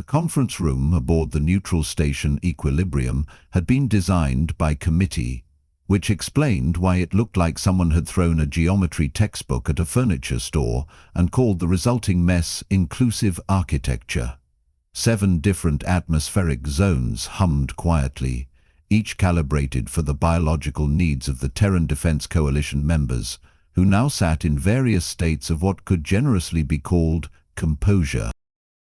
conference room aboard the neutral station Equilibrium had been designed by committee, which explained why it looked like someone had thrown a geometry textbook at a furniture store and called the resulting mess inclusive architecture. 7 different atmospheric zones hummed quietly, each calibrated for the biological needs of the Terran Defense Coalition members, who now sat in various states of what could generously be called composure.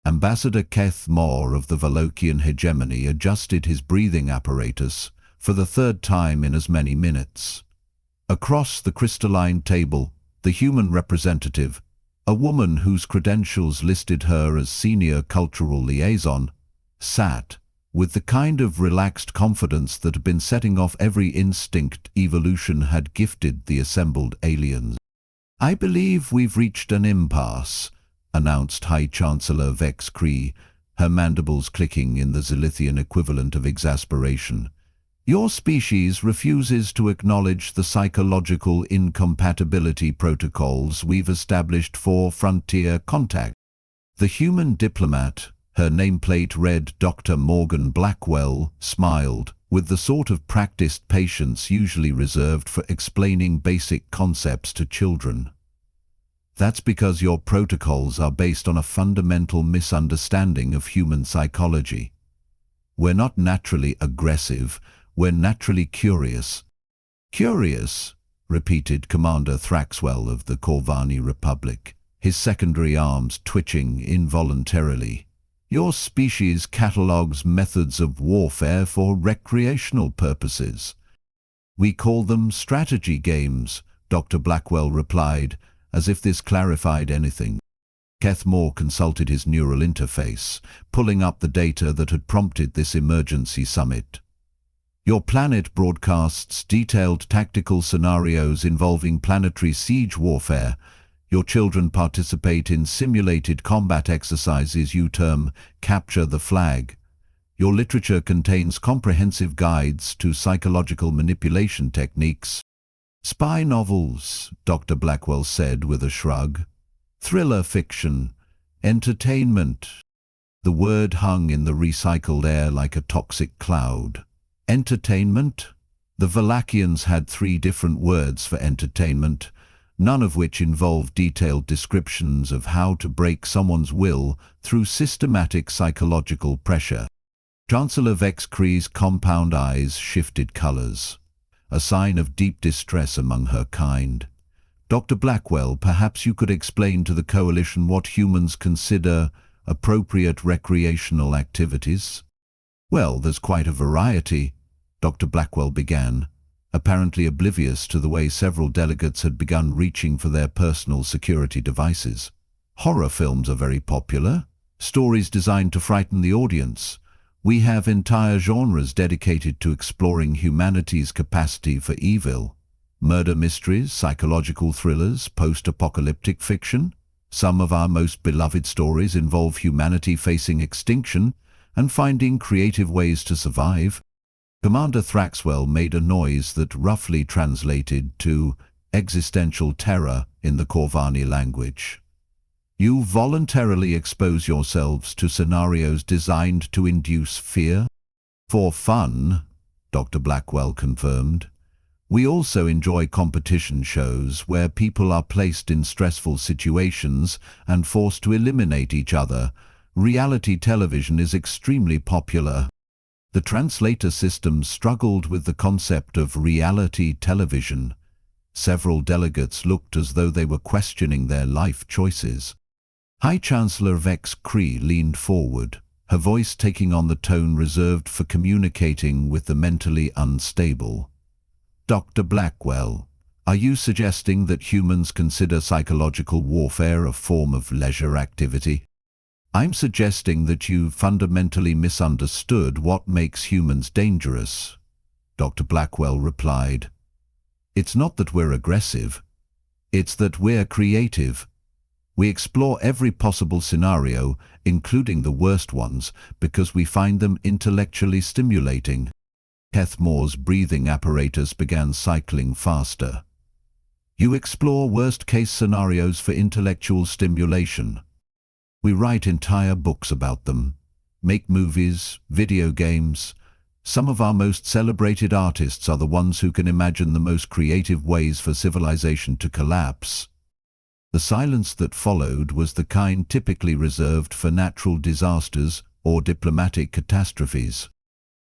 Ambassador Keth Moore of the Valokian hegemony adjusted his breathing apparatus for the 3rd time in as many minutes. Across the crystalline table, the human representative, a woman whose credentials listed her as senior cultural liaison, sat with the kind of relaxed confidence that had been setting off every instinct evolution had gifted the assembled aliens. "I believe we've reached an impasse," announced High Chancellor Vex Cree, her mandibles clicking in the Zilithian equivalent of exasperation. "Your species refuses to acknowledge the psychological incompatibility protocols we've established for frontier contact." The human diplomat, her nameplate read Dr. Morgan Blackwell, smiled, with the sort of practiced patience usually reserved for explaining basic concepts to children. "That's because your protocols are based on a fundamental misunderstanding of human psychology. We're not naturally aggressive, we're naturally curious." "Curious?" repeated Commander Thraxwell of the Corvani Republic, his secondary arms twitching involuntarily. "Your species catalogues methods of warfare for recreational purposes." "We call them strategy games," Dr. Blackwell replied, as if this clarified anything. Keth Moore consulted his neural interface, pulling up the data that had prompted this emergency summit. "Your planet broadcasts detailed tactical scenarios involving planetary siege warfare. Your children participate in simulated combat exercises you term Capture the Flag. Your literature contains comprehensive guides to psychological manipulation techniques." "Spy novels," Dr. Blackwell said with a shrug. "Thriller fiction. Entertainment." The word hung in the recycled air like a toxic cloud. Entertainment? The Valakians had 3 different words for entertainment, none of which involved detailed descriptions of how to break someone's will through systematic psychological pressure. Chancellor Vex Cree's compound eyes shifted colors, a sign of deep distress among her kind. "Dr. Blackwell, perhaps you could explain to the Coalition what humans consider appropriate recreational activities?" "Well, there's quite a variety," Dr. Blackwell began, apparently oblivious to the way several delegates had begun reaching for their personal security devices. "Horror films are very popular, stories designed to frighten the audience. We have entire genres dedicated to exploring humanity's capacity for evil. Murder mysteries, psychological thrillers, post-apocalyptic fiction. Some of our most beloved stories involve humanity facing extinction and finding creative ways to survive." Commander Thraxwell made a noise that roughly translated to existential terror in the Corvani language. "You voluntarily expose yourselves to scenarios designed to induce fear?" "For fun," Dr. Blackwell confirmed. "We also enjoy competition shows where people are placed in stressful situations and forced to eliminate each other. Reality television is extremely popular." The translator system struggled with the concept of reality television. Several delegates looked as though they were questioning their life choices. High Chancellor Vex Cree leaned forward, her voice taking on the tone reserved for communicating with the mentally unstable. "Dr. Blackwell, are you suggesting that humans consider psychological warfare a form of leisure activity?" "I'm suggesting that you've fundamentally misunderstood what makes humans dangerous," Dr. Blackwell replied. "It's not that we're aggressive. It's that we're creative. We explore every possible scenario, including the worst ones, because we find them intellectually stimulating." Keth Moore's breathing apparatus began cycling faster. "You explore worst-case scenarios for intellectual stimulation. We write entire books about them. make movies, video games. Some of our most celebrated artists are the ones who can imagine the most creative ways for civilization to collapse. The silence that followed was the kind typically reserved for natural disasters or diplomatic catastrophes.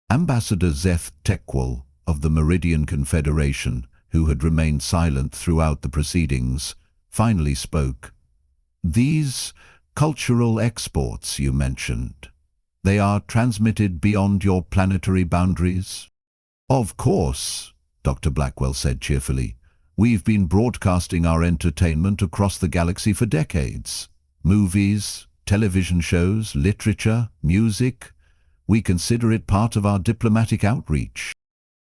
Ambassador Zeth Tekwal of the Meridian Confederation, who had remained silent throughout the proceedings, finally spoke. These cultural exports you mentioned, they are transmitted beyond your planetary boundaries? Of course, Dr. Blackwell said cheerfully. We've been broadcasting our entertainment across the galaxy for decades. Movies, television shows, literature, music. We consider it part of our diplomatic outreach.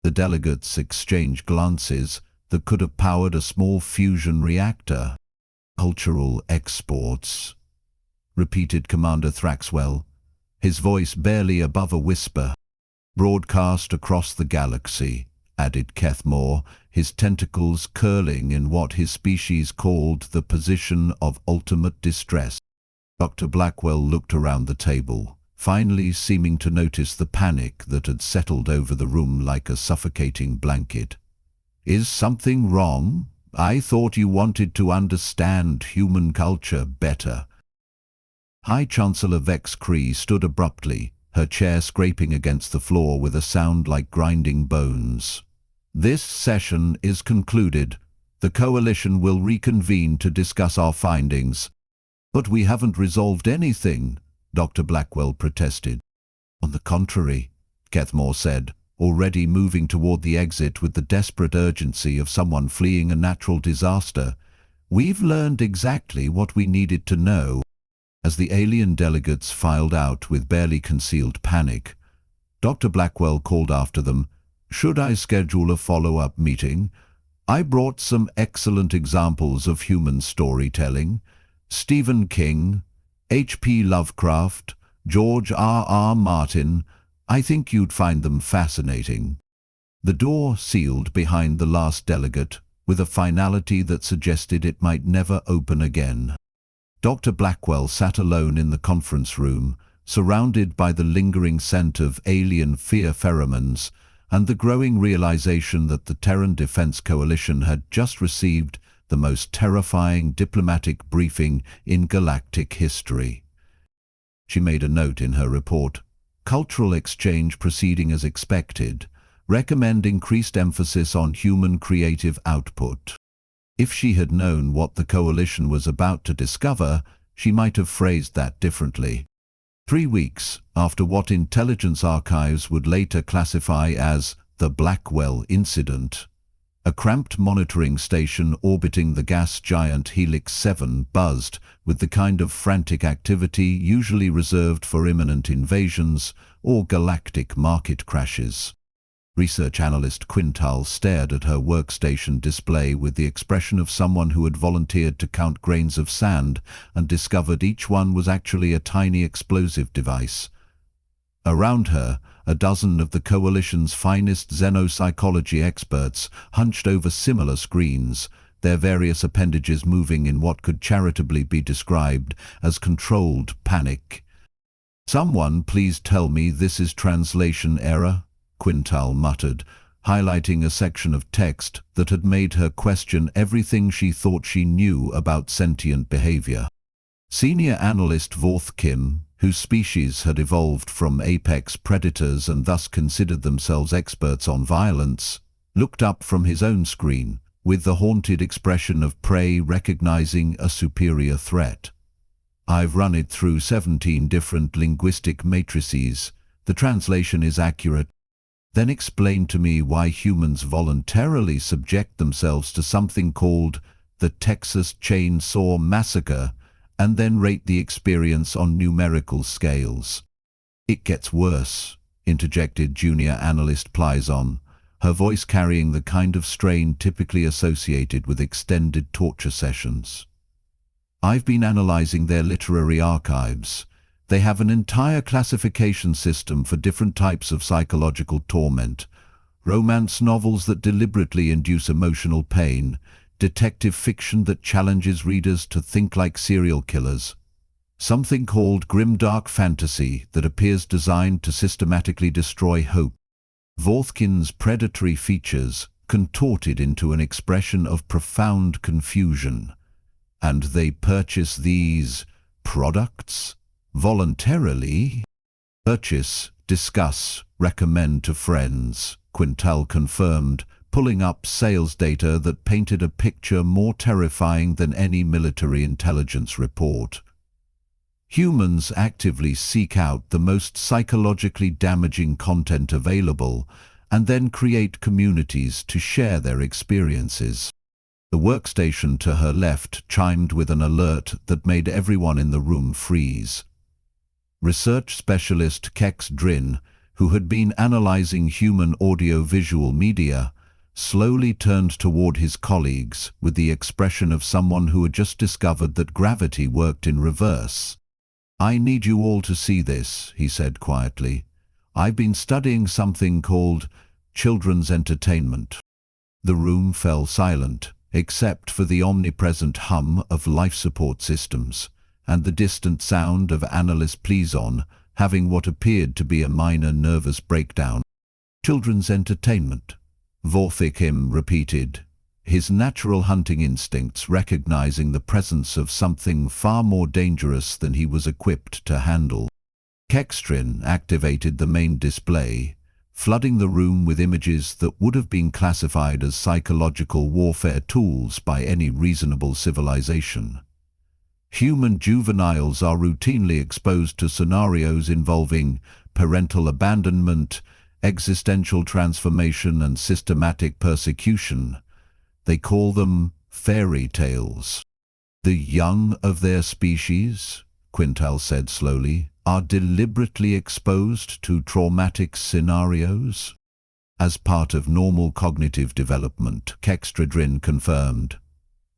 The delegates exchanged glances that could have powered a small fusion reactor. Cultural exports, repeated Commander Thraxwell, his voice barely above a whisper. Broadcast across the galaxy, added Kethmore, his tentacles curling in what his species called the position of ultimate distress. Dr. Blackwell looked around the table, finally seeming to notice the panic that had settled over the room like a suffocating blanket. Is something wrong? I thought you wanted to understand human culture better. High Chancellor Vex Cree stood abruptly, her chair scraping against the floor with a sound like grinding bones. This session is concluded. The Coalition will reconvene to discuss our findings. But we haven't resolved anything, Dr. Blackwell protested. On the contrary, Kethmore said, already moving toward the exit with the desperate urgency of someone fleeing a natural disaster. We've learned exactly what we needed to know. As the alien delegates filed out with barely concealed panic, Dr. Blackwell called after them, "Should I schedule a follow-up meeting? I brought some excellent examples of human storytelling. Stephen King, H.P. Lovecraft, George R.R. Martin. I think you'd find them fascinating." The door sealed behind the last delegate with a finality that suggested it might never open again. Dr. Blackwell sat alone in the conference room, surrounded by the lingering scent of alien fear pheromones and the growing realization that the Terran Defense Coalition had just received the most terrifying diplomatic briefing in galactic history. She made a note in her report, "Cultural exchange proceeding as expected. Recommend increased emphasis on human creative output." If she had known what the Coalition was about to discover, she might have phrased that differently. 3 weeks after what intelligence archives would later classify as the Blackwell incident, a cramped monitoring station orbiting the gas giant Helix 7 buzzed with the kind of frantic activity usually reserved for imminent invasions or galactic market crashes. Research analyst Quintal stared at her workstation display with the expression of someone who had volunteered to count grains of sand and discovered each one was actually a tiny explosive device. Around her, a dozen of the Coalition's finest xenopsychology experts hunched over similar screens, their various appendages moving in what could charitably be described as controlled panic. "Someone please tell me this is translation error," Quintal muttered, highlighting a section of text that had made her question everything she thought she knew about sentient behavior. Senior analyst Vorth Kim, whose species had evolved from apex predators and thus considered themselves experts on violence, looked up from his own screen with the haunted expression of prey recognizing a superior threat. "I've run it through 17 different linguistic matrices. The translation is accurate. Then explain to me why humans voluntarily subject themselves to something called the Texas Chainsaw Massacre and then rate the experience on numerical scales." "It gets worse," interjected junior analyst Plyzon, her voice carrying the kind of strain typically associated with extended torture sessions. "I've been analyzing their literary archives. They have an entire classification system for different types of psychological torment. Romance novels that deliberately induce emotional pain, detective fiction that challenges readers to think like serial killers. something called grimdark fantasy that appears designed to systematically destroy hope. Vothkin's predatory features contorted into an expression of profound confusion. And they purchase these products voluntarily? Purchase, discuss, recommend to friends, Quintal confirmed, pulling up sales data that painted a picture more terrifying than any military intelligence report. Humans actively seek out the most psychologically damaging content available and then create communities to share their experiences. The workstation to her left chimed with an alert that made everyone in the room freeze. Research specialist Kex Drin, who had been analyzing human audio-visual media, slowly turned toward his colleagues with the expression of someone who had just discovered that gravity worked in reverse. "I need you all to see this," he said quietly. "I've been studying something called children's entertainment." The room fell silent, except for the omnipresent hum of life support systems and the distant sound of Annalise Pleason having what appeared to be a minor nervous breakdown. "Children's entertainment," Vorthickim repeated, his natural hunting instincts recognizing the presence of something far more dangerous than he was equipped to handle. Kextrin activated the main display, flooding the room with images that would have been classified as psychological warfare tools by any reasonable civilization. Human juveniles are routinely exposed to scenarios involving parental abandonment, existential transformation, and systematic persecution. They call them fairy tales. "The young of their species," Quintal said slowly, "are deliberately exposed to traumatic scenarios?" "As part of normal cognitive development," Kextradrin confirmed.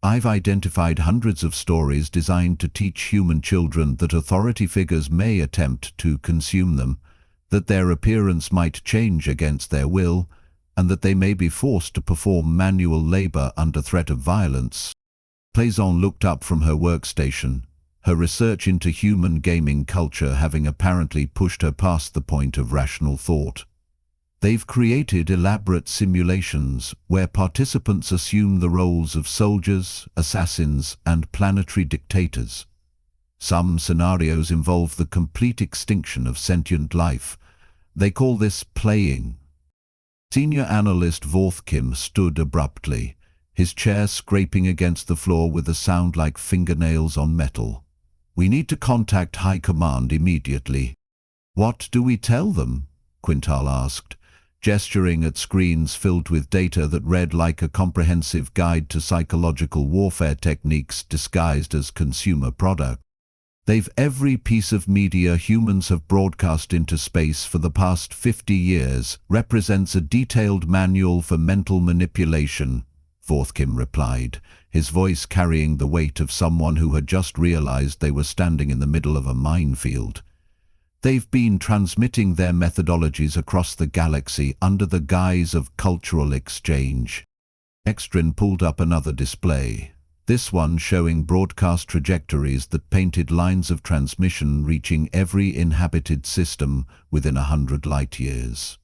"I've identified hundreds of stories designed to teach human children that authority figures may attempt to consume them, that their appearance might change against their will, and that they may be forced to perform manual labor under threat of violence." Pleason looked up from her workstation, her research into human gaming culture having apparently pushed her past the point of rational thought. "They've created elaborate simulations where participants assume the roles of soldiers, assassins, and planetary dictators. Some scenarios involve the complete extinction of sentient life. They call this playing." Senior analyst Vorthkim stood abruptly, his chair scraping against the floor with a sound like fingernails on metal. "We need to contact High Command immediately." "What do we tell them?" Quintal asked, gesturing at screens filled with data that read like a comprehensive guide to psychological warfare techniques disguised as consumer product. "They've every piece of media humans have broadcast into space for the past 50 years represents a detailed manual for mental manipulation," Vorthkim replied, his voice carrying the weight of someone who had just realized they were standing in the middle of a minefield. "They've been transmitting their methodologies across the galaxy under the guise of cultural exchange." Extrin pulled up another display, this one showing broadcast trajectories that painted lines of transmission reaching every inhabited system within 100 light-years.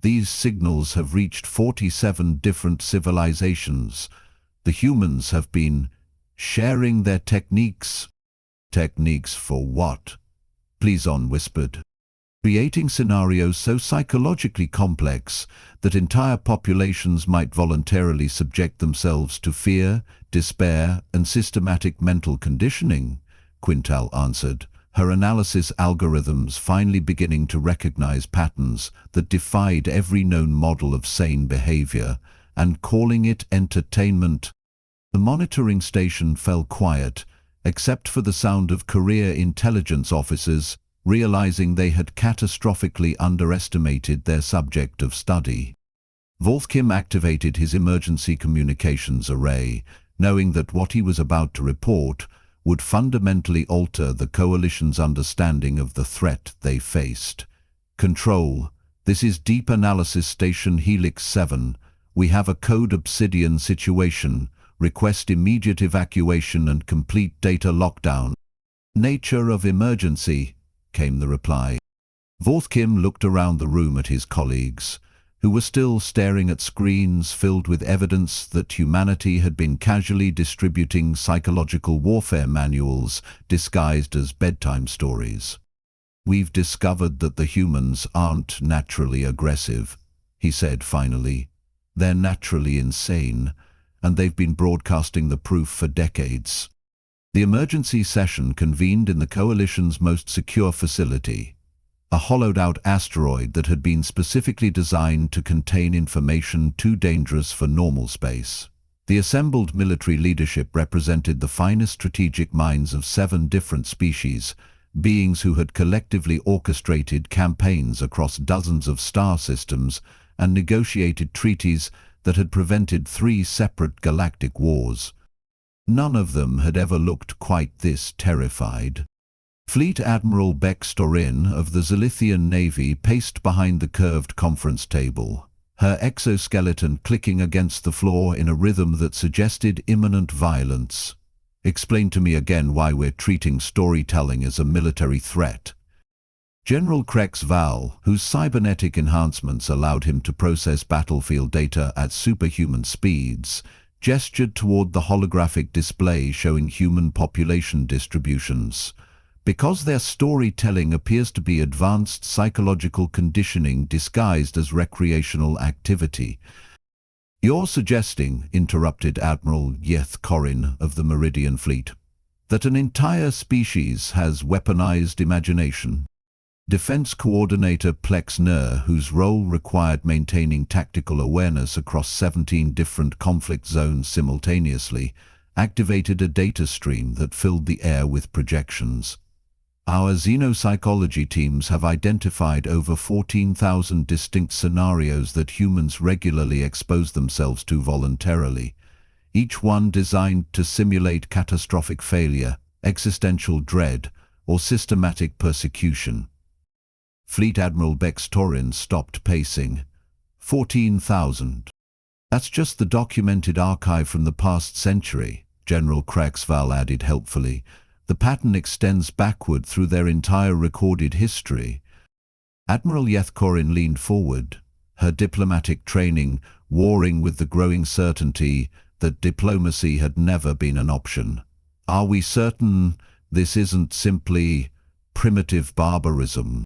"These signals have reached 47 different civilizations. The humans have been sharing their techniques." "Techniques for what?" Pleason whispered. "Creating scenarios so psychologically complex that entire populations might voluntarily subject themselves to fear, despair, and systematic mental conditioning," Quintal answered, her analysis algorithms finally beginning to recognize patterns that defied every known model of sane behavior, and calling it entertainment. The monitoring station fell quiet, except for the sound of career intelligence officers realizing they had catastrophically underestimated their subject of study. Vorthkim activated his emergency communications array, knowing that what he was about to report would fundamentally alter the coalition's understanding of the threat they faced. "Control, this is Deep Analysis Station Helix 7. We have a Code Obsidian situation. Request immediate evacuation and complete data lockdown." Nature of emergency, came the reply. Vorthkim looked around the room at his colleagues, who were still staring at screens filled with evidence that humanity had been casually distributing psychological warfare manuals disguised as bedtime stories. "We've discovered that the humans aren't naturally aggressive," he said finally. "They're naturally insane, and they've been broadcasting the proof for decades." The emergency session convened in the Coalition's most secure facility, a hollowed-out asteroid that had been specifically designed to contain information too dangerous for normal space. The assembled military leadership represented the finest strategic minds of 7 different species, beings who had collectively orchestrated campaigns across dozens of star systems and negotiated treaties that had prevented 3 separate galactic wars. None of them had ever looked quite this terrified. Fleet Admiral Bex Torin of the Zilithian Navy paced behind the curved conference table, her exoskeleton clicking against the floor in a rhythm that suggested imminent violence. "Explain to me again why we're treating storytelling as a military threat." General Krex Val, whose cybernetic enhancements allowed him to process battlefield data at superhuman speeds, gestured toward the holographic display showing human population distributions. "Because their storytelling appears to be advanced psychological conditioning disguised as recreational activity." "You're suggesting," interrupted Admiral Yeth Corin of the Meridian Fleet, "that an entire species has weaponized imagination?" Defense Coordinator Plex Ner, whose role required maintaining tactical awareness across 17 different conflict zones simultaneously, activated a data stream that filled the air with projections. "Our xenopsychology teams have identified over 14,000 distinct scenarios that humans regularly expose themselves to voluntarily, each one designed to simulate catastrophic failure, existential dread, or systematic persecution." Fleet Admiral Bex Torin stopped pacing. 14,000. "That's just the documented archive from the past century," General Kraxval added helpfully. "The pattern extends backward through their entire recorded history." Admiral Yethkorin leaned forward, her diplomatic training warring with the growing certainty that diplomacy had never been an option. "Are we certain this isn't simply primitive barbarism?"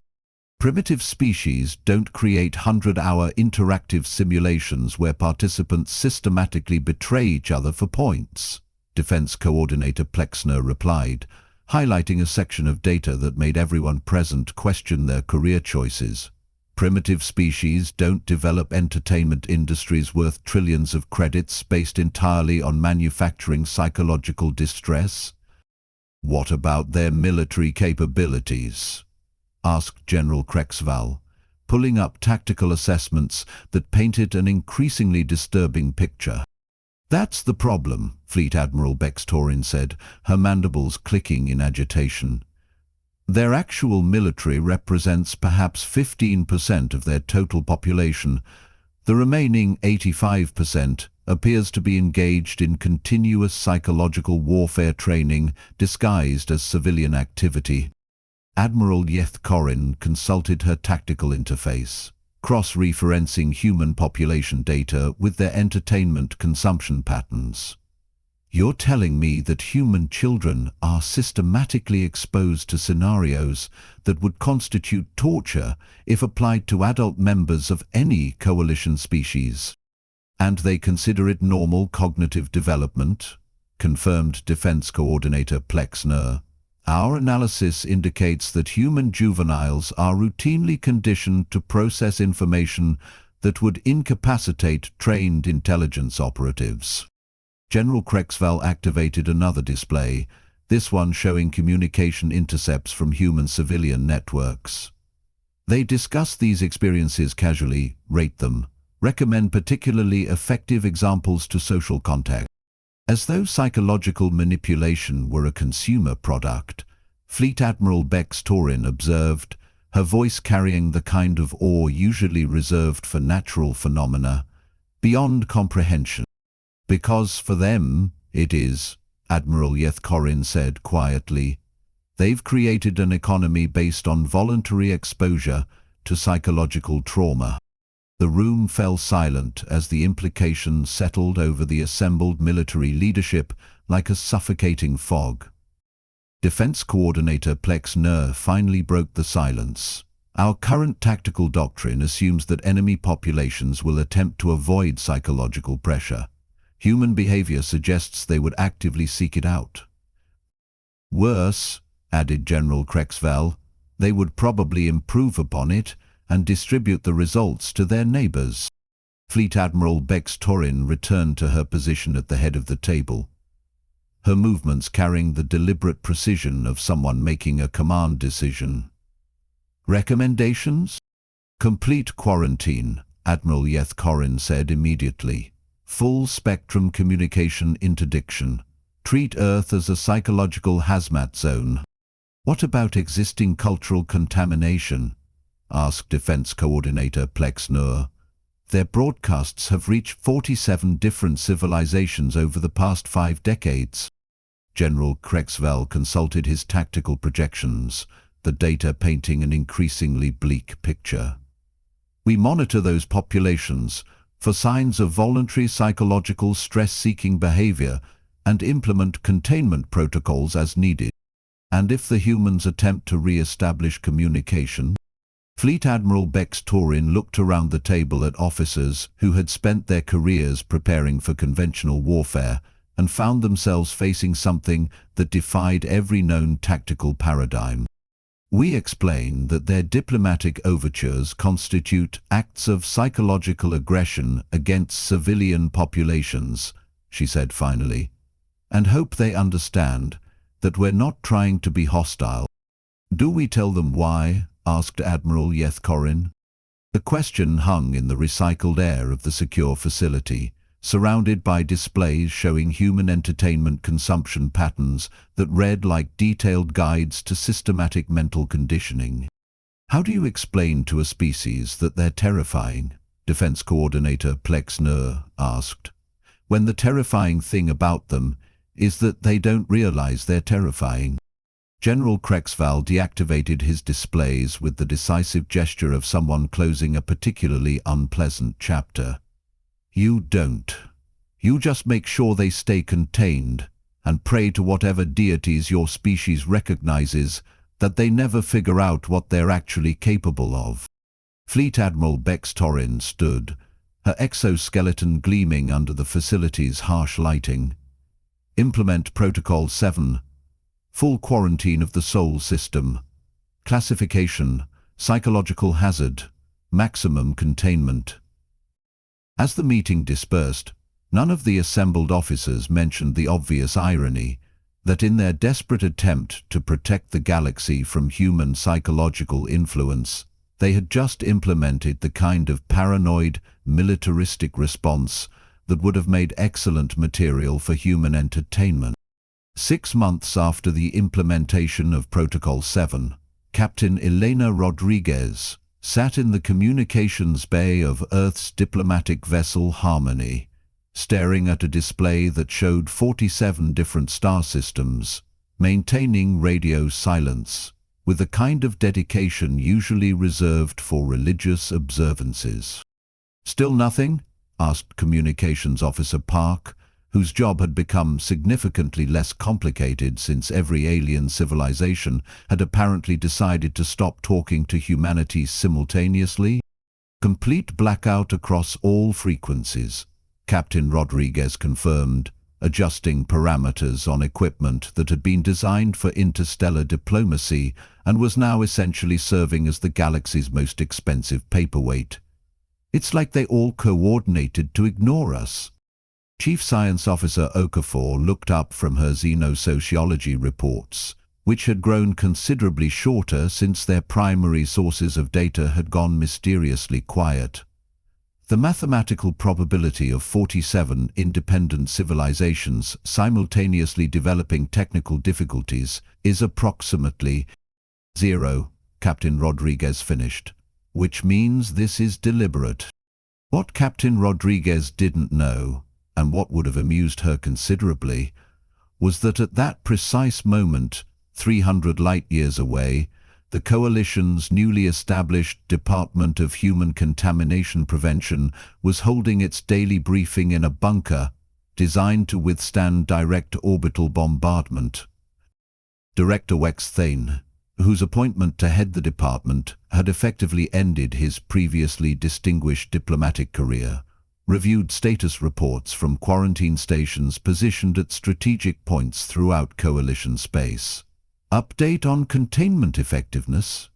"Primitive species don't create 100-hour interactive simulations where participants systematically betray each other for points," Defense Coordinator Plexner replied, highlighting a section of data that made everyone present question their career choices. "Primitive species don't develop entertainment industries worth trillions of credits based entirely on manufacturing psychological distress." "What about their military capabilities?" asked General Krexval, pulling up tactical assessments that painted an increasingly disturbing picture. "That's the problem," Fleet Admiral Bex Torin said, her mandibles clicking in agitation. "Their actual military represents perhaps 15% of their total population. The remaining 85% appears to be engaged in continuous psychological warfare training disguised as civilian activity." Admiral Yeth Corin consulted her tactical interface, cross-referencing human population data with their entertainment consumption patterns. "You're telling me that human children are systematically exposed to scenarios that would constitute torture if applied to adult members of any coalition species. And they consider it normal cognitive development?" confirmed Defense Coordinator Plexner. "Our analysis indicates that human juveniles are routinely conditioned to process information that would incapacitate trained intelligence operatives." General Krexval activated another display, this one showing communication intercepts from human civilian networks. "They discuss these experiences casually, rate them, recommend particularly effective examples to social contact. As though psychological manipulation were a consumer product," Fleet Admiral Bex Torin observed, her voice carrying the kind of awe usually reserved for natural phenomena, "beyond comprehension." "Because for them, it is," Admiral Yeth Corin said quietly. They've created an economy based on voluntary exposure to psychological trauma. The room fell silent as the implications settled over the assembled military leadership like a suffocating fog. Defense Coordinator Plex Nur finally broke the silence. Our current tactical doctrine assumes that enemy populations will attempt to avoid psychological pressure. Human behavior suggests they would actively seek it out. Worse, added General Crexwell, they would probably improve upon it and distribute the results to their neighbors. Fleet Admiral Bex Torin returned to her position at the head of the table, her movements carrying the deliberate precision of someone making a command decision. Recommendations? Complete quarantine, Admiral Yeth Corin said immediately. Full-spectrum communication interdiction. Treat Earth as a psychological hazmat zone. What about existing cultural contamination? Asked Defense Coordinator Plex Nur. Their broadcasts have reached 47 different civilizations over the past 5 decades. General Crexwell consulted his tactical projections, the data painting an increasingly bleak picture. We monitor those populations for signs of voluntary psychological stress-seeking behavior and implement containment protocols as needed. And if the humans attempt to re-establish communication? Fleet Admiral Bex Torin looked around the table at officers who had spent their careers preparing for conventional warfare and found themselves facing something that defied every known tactical paradigm. We explain that their diplomatic overtures constitute acts of psychological aggression against civilian populations, she said finally, and hope they understand that we're not trying to be hostile. Do we tell them why? Asked Admiral Yeth Corin. The question hung in the recycled air of the secure facility, surrounded by displays showing human entertainment consumption patterns that read like detailed guides to systematic mental conditioning. How do you explain to a species that they're terrifying? Defense Coordinator Plex Nur asked. When the terrifying thing about them is that they don't realize they're terrifying. General Crexwell deactivated his displays with the decisive gesture of someone closing a particularly unpleasant chapter. You don't. You just make sure they stay contained and pray to whatever deities your species recognizes that they never figure out what they're actually capable of. Fleet Admiral Bex Torin stood, her exoskeleton gleaming under the facility's harsh lighting. Implement Protocol 7. Full quarantine of the Sol system. Classification: psychological hazard. Maximum containment. As the meeting dispersed, none of the assembled officers mentioned the obvious irony that in their desperate attempt to protect the galaxy from human psychological influence, they had just implemented the kind of paranoid, militaristic response that would have made excellent material for human entertainment. 6 months after the implementation of Protocol 7, Captain Elena Rodriguez sat in the communications bay of Earth's diplomatic vessel Harmony, staring at a display that showed 47 different star systems, maintaining radio silence, with the kind of dedication usually reserved for religious observances. Still nothing? Asked Communications Officer Park, whose job had become significantly less complicated since every alien civilization had apparently decided to stop talking to humanity simultaneously. Complete blackout across all frequencies, Captain Rodriguez confirmed, adjusting parameters on equipment that had been designed for interstellar diplomacy and was now essentially serving as the galaxy's most expensive paperweight. It's like they all coordinated to ignore us. Chief Science Officer Okafor looked up from her xenosociology reports, which had grown considerably shorter since their primary sources of data had gone mysteriously quiet. The mathematical probability of 47 independent civilizations simultaneously developing technical difficulties is approximately 0, Captain Rodriguez finished, which means this is deliberate. What Captain Rodriguez didn't know, and what would have amused her considerably, was that at that precise moment, 300 light-years away, the Coalition's newly established Department of Human Contamination Prevention was holding its daily briefing in a bunker designed to withstand direct orbital bombardment. Director Wex Thane, whose appointment to head the department had effectively ended his previously distinguished diplomatic career, reviewed status reports from quarantine stations positioned at strategic points throughout Coalition space. Update on containment effectiveness.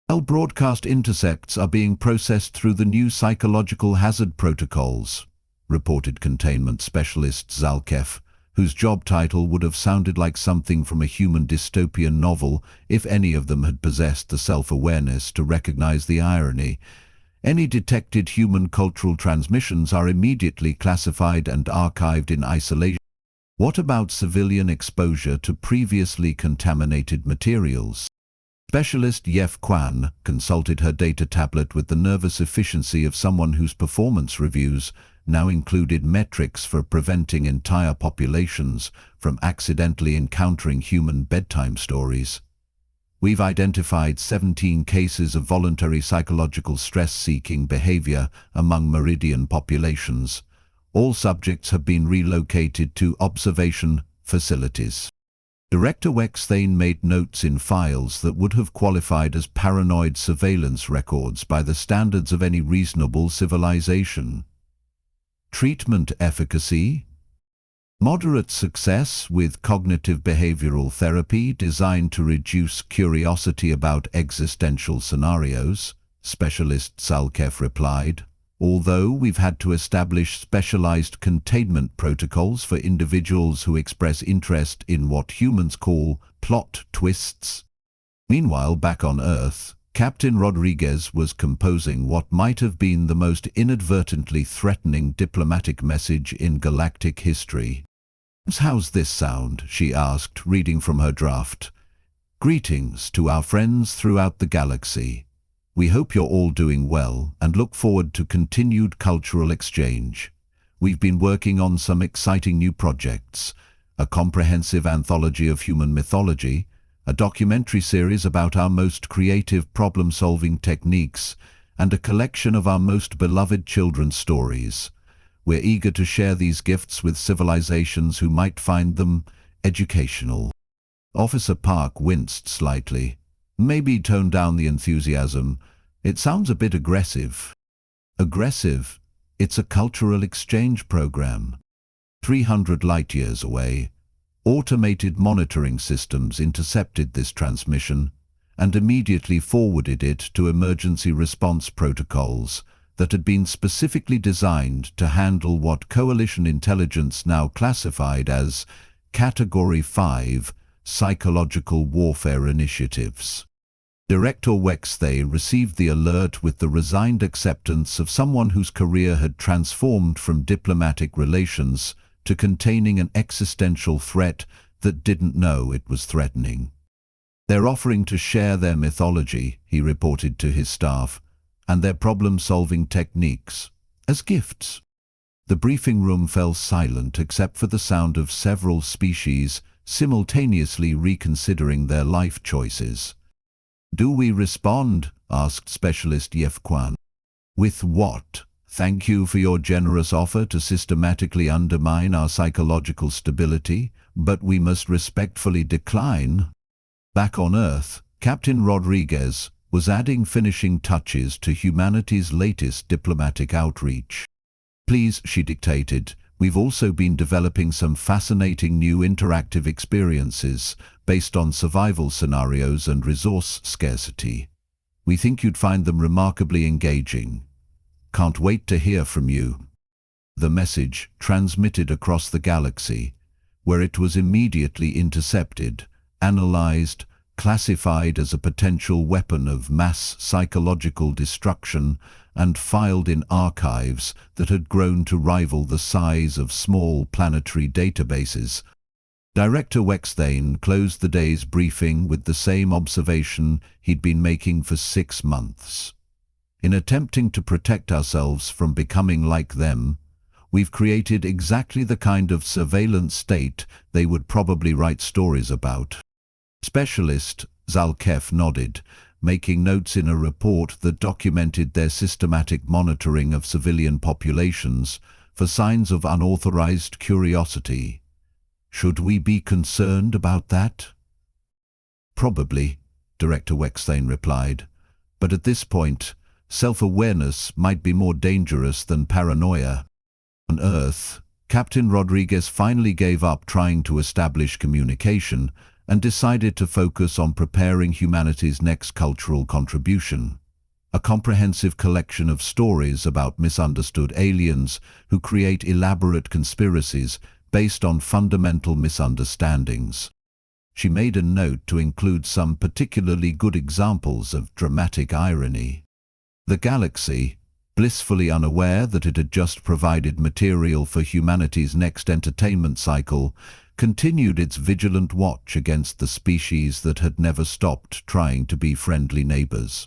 While broadcast intercepts are being processed through the new psychological hazard protocols, reported containment specialist Zalkef, whose job title would have sounded like something from a human dystopian novel if any of them had possessed the self-awareness to recognize the irony. Any detected human cultural transmissions are immediately classified and archived in isolation. What about civilian exposure to previously contaminated materials? Specialist Yef Kwan consulted her data tablet with the nervous efficiency of someone whose performance reviews now included metrics for preventing entire populations from accidentally encountering human bedtime stories. We've identified 17 cases of voluntary psychological stress-seeking behavior among Meridian populations. All subjects have been relocated to observation facilities. Director Wex Thane made notes in files that would have qualified as paranoid surveillance records by the standards of any reasonable civilization. Treatment efficacy? Moderate success with cognitive behavioral therapy designed to reduce curiosity about existential scenarios, Specialist Zalkef replied. Although we've had to establish specialized containment protocols for individuals who express interest in what humans call plot twists. Meanwhile, back on Earth, Captain Rodriguez was composing what might have been the most inadvertently threatening diplomatic message in galactic history. "How's this sound?" she asked, reading from her draft. "Greetings to our friends throughout the galaxy. We hope you're all doing well and look forward to continued cultural exchange. We've been working on some exciting new projects, a comprehensive anthology of human mythology, a documentary series about our most creative problem-solving techniques, and a collection of our most beloved children's stories. We're eager to share these gifts with civilizations who might find them educational." Officer Park winced slightly. "Maybe tone down the enthusiasm. It sounds a bit aggressive." "Aggressive? It's a cultural exchange program." 300 light-years away, automated monitoring systems intercepted this transmission and immediately forwarded it to emergency response protocols that had been specifically designed to handle what Coalition intelligence now classified as Category 5 psychological warfare initiatives. Director Wex Thane received the alert with the resigned acceptance of someone whose career had transformed from diplomatic relations to containing an existential threat that didn't know it was threatening. "They're offering to share their mythology," he reported to his staff, "and their problem-solving techniques as gifts." The briefing room fell silent except for the sound of several species simultaneously reconsidering their life choices. "Do we respond?" asked Specialist Yef Kwan. "With what? Thank you for your generous offer to systematically undermine our psychological stability, but we must respectfully decline." Back on Earth, Captain Rodriguez was adding finishing touches to humanity's latest diplomatic outreach. "Please," she dictated, "we've also been developing some fascinating new interactive experiences based on survival scenarios and resource scarcity. We think you'd find them remarkably engaging. Can't wait to hear from you." The message transmitted across the galaxy, where it was immediately intercepted, analyzed, classified as a potential weapon of mass psychological destruction, and filed in archives that had grown to rival the size of small planetary databases. Director Wex Thane closed the day's briefing with the same observation he'd been making for 6 months. "In attempting to protect ourselves from becoming like them, we've created exactly the kind of surveillance state they would probably write stories about." Specialist Zalkef nodded, making notes in a report that documented their systematic monitoring of civilian populations for signs of unauthorized curiosity. Should we be concerned about that? Probably, Director Wexthane replied. But at this point, self-awareness might be more dangerous than paranoia. On Earth, Captain Rodriguez finally gave up trying to establish communication and decided to focus on preparing humanity's next cultural contribution. A comprehensive collection of stories about misunderstood aliens who create elaborate conspiracies based on fundamental misunderstandings. She made a note to include some particularly good examples of dramatic irony. The galaxy, blissfully unaware that it had just provided material for humanity's next entertainment cycle, continued its vigilant watch against the species that had never stopped trying to be friendly neighbors.